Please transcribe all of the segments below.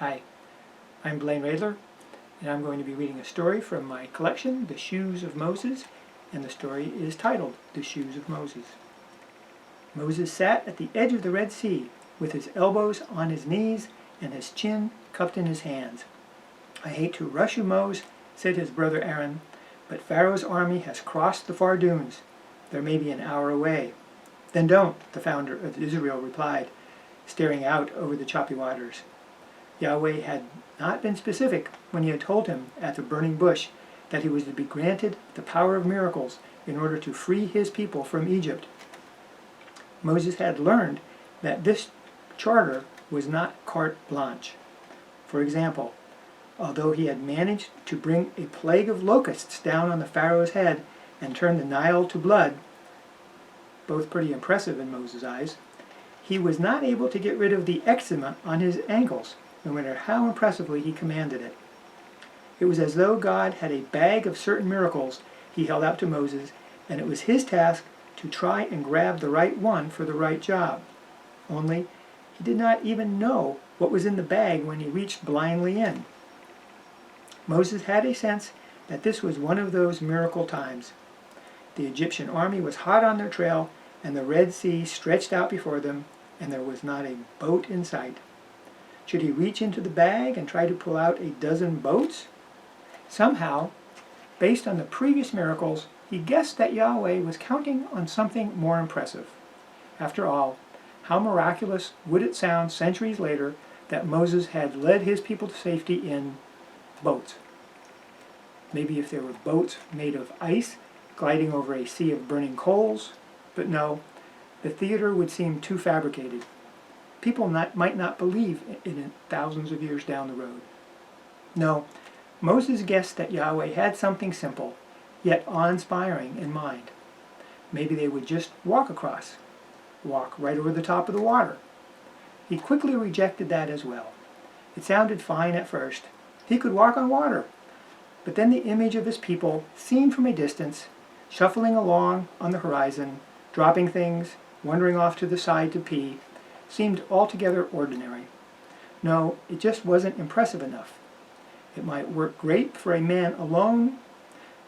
Hi, I'm Blaine Readler, and I'm going to be reading a story from my collection, The Shoes of Moses, and the story is titled, The Shoes of Moses. Moses sat at the edge of the Red Sea, with his elbows on his knees and his chin cupped in his hands. "I hate to rush you, Moses," said his brother Aaron, "but Pharaoh's army has crossed the far dunes. They're maybe an hour away." "Then don't," the founder of Israel replied, staring out over the choppy waters. Yahweh had not been specific when he had told him at the burning bush that he was to be granted the power of miracles in order to free his people from Egypt. Moses had learned that this charter was not carte blanche. For example, although he had managed to bring a plague of locusts down on the Pharaoh's head and turn the Nile to blood, both pretty impressive in Moses' eyes, he was not able to get rid of the eczema on his ankles, no matter how impressively he commanded it. It was as though God had a bag of certain miracles he held out to Moses, and it was his task to try and grab the right one for the right job. Only, he did not even know what was in the bag when he reached blindly in. Moses had a sense that this was one of those miracle times. The Egyptian army was hot on their trail, and the Red Sea stretched out before them, and there was not a boat in sight. Should he reach into the bag and try to pull out a dozen boats? Somehow, based on the previous miracles, he guessed that Yahweh was counting on something more impressive. After all, how miraculous would it sound centuries later that Moses had led his people to safety in boats? Maybe if there were boats made of ice gliding over a sea of burning coals, but no, the theater would seem too fabricated. People might not believe in it thousands of years down the road. No, Moses guessed that Yahweh had something simple, yet awe-inspiring in mind. Maybe they would just walk across, walk right over the top of the water. He quickly rejected that as well. It sounded fine at first. He could walk on water. But then the image of his people, seen from a distance, shuffling along on the horizon, dropping things, wandering off to the side to pee, seemed altogether ordinary. No, it just wasn't impressive enough. It might work great for a man alone,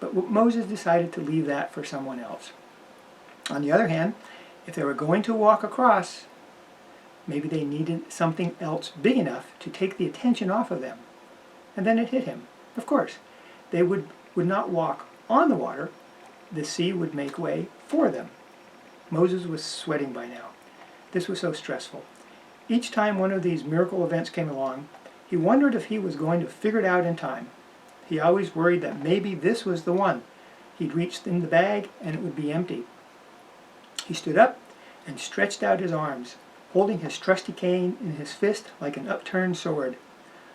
but Moses decided to leave that for someone else. On the other hand, if they were going to walk across, maybe they needed something else big enough to take the attention off of them. And then it hit him. Of course, they would not walk on the water. The sea would make way for them. Moses was sweating by now. This was so stressful. Each time one of these miracle events came along, he wondered if he was going to figure it out in time. He always worried that maybe this was the one. He'd reach in the bag and it would be empty. He stood up and stretched out his arms, holding his trusty cane in his fist like an upturned sword.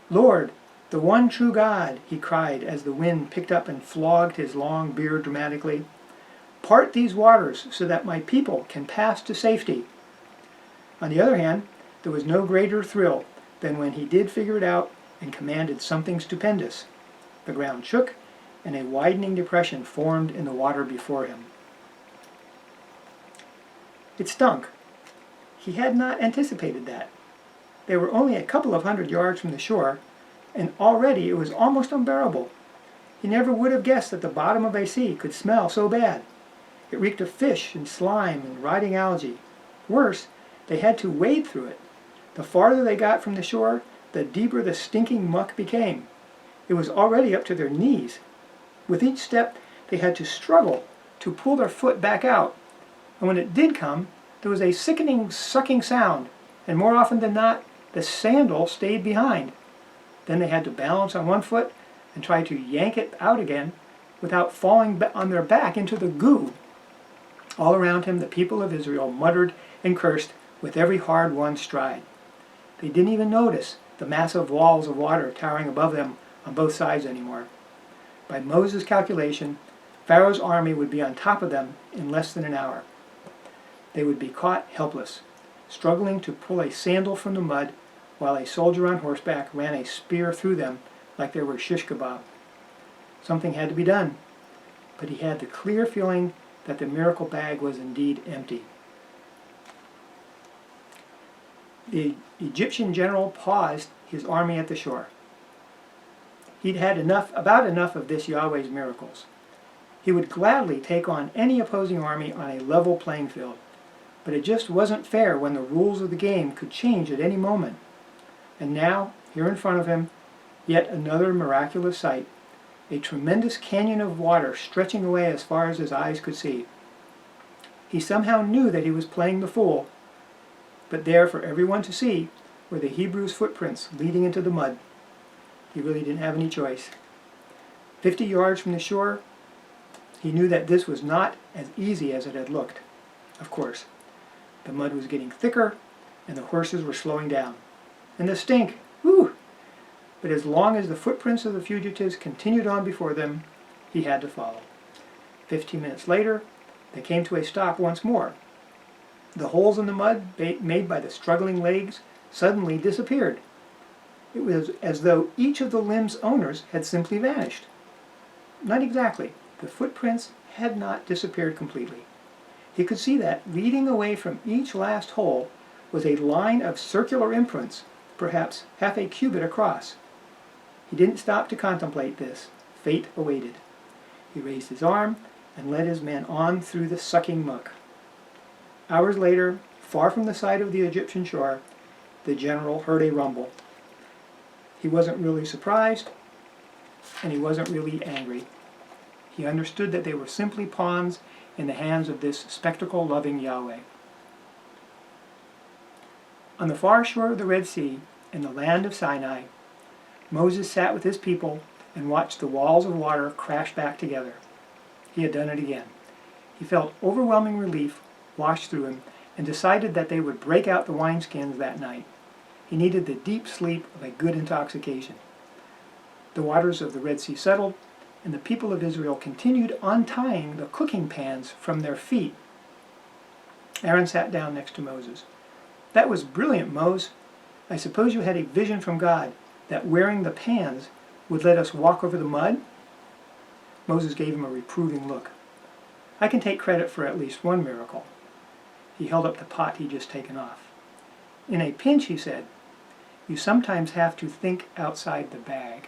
"Lord, the one true God," he cried as the wind picked up and flogged his long beard dramatically. "Part these waters so that my people can pass to safety." On the other hand, there was no greater thrill than when he did figure it out and commanded something stupendous. The ground shook, and a widening depression formed in the water before him. It stunk. He had not anticipated that. They were only a couple of 100 yards from the shore, and already it was almost unbearable. He never would have guessed that the bottom of a sea could smell so bad. It reeked of fish and slime and rotting algae. Worse, they had to wade through it. The farther they got from the shore, the deeper the stinking muck became. It was already up to their knees. With each step, they had to struggle to pull their foot back out. And when it did come, there was a sickening, sucking sound, and more often than not, the sandal stayed behind. Then they had to balance on one foot and try to yank it out again without falling on their back into the goo. All around him, the people of Israel muttered and cursed with every hard-won stride. They didn't even notice the massive walls of water towering above them on both sides anymore. By Moses' calculation, Pharaoh's army would be on top of them in less than an hour. They would be caught helpless, struggling to pull a sandal from the mud while a soldier on horseback ran a spear through them like they were shish kebab. Something had to be done, but he had the clear feeling that the miracle bag was indeed empty. The Egyptian general paused his army at the shore. He'd had about enough of this Yahweh's miracles. He would gladly take on any opposing army on a level playing field, but it just wasn't fair when the rules of the game could change at any moment. And now, here in front of him, yet another miraculous sight, a tremendous canyon of water stretching away as far as his eyes could see. He somehow knew that he was playing the fool, but there for everyone to see were the Hebrews' footprints leading into the mud. He really didn't have any choice. 50 yards from the shore, he knew that this was not as easy as it had looked. Of course, the mud was getting thicker, and the horses were slowing down. And the stink, whew! But as long as the footprints of the fugitives continued on before them, he had to follow. 15 minutes later, they came to a stop once more. The holes in the mud made by the struggling legs suddenly disappeared. It was as though each of the limb's owners had simply vanished. Not exactly. The footprints had not disappeared completely. He could see that leading away from each last hole was a line of circular imprints, perhaps half a cubit across. He didn't stop to contemplate this. Fate awaited. He raised his arm and led his men on through the sucking muck. Hours later, far from the side of the Egyptian shore, the general heard a rumble. He wasn't really surprised, and he wasn't really angry. He understood that they were simply pawns in the hands of this spectacle-loving Yahweh. On the far shore of the Red Sea, in the land of Sinai, Moses sat with his people and watched the walls of water crash back together. He had done it again. He felt overwhelming relief wash through him and decided that they would break out the wineskins that night. He needed the deep sleep of a good intoxication. The waters of the Red Sea settled, and the people of Israel continued untying the cooking pans from their feet. Aaron sat down next to Moses. "That was brilliant, Mose. I suppose you had a vision from God that wearing the pans would let us walk over the mud?" Moses gave him a reproving look. "I can take credit for at least one miracle." He held up the pot he'd just taken off. "In a pinch," he said, "you sometimes have to think outside the bag."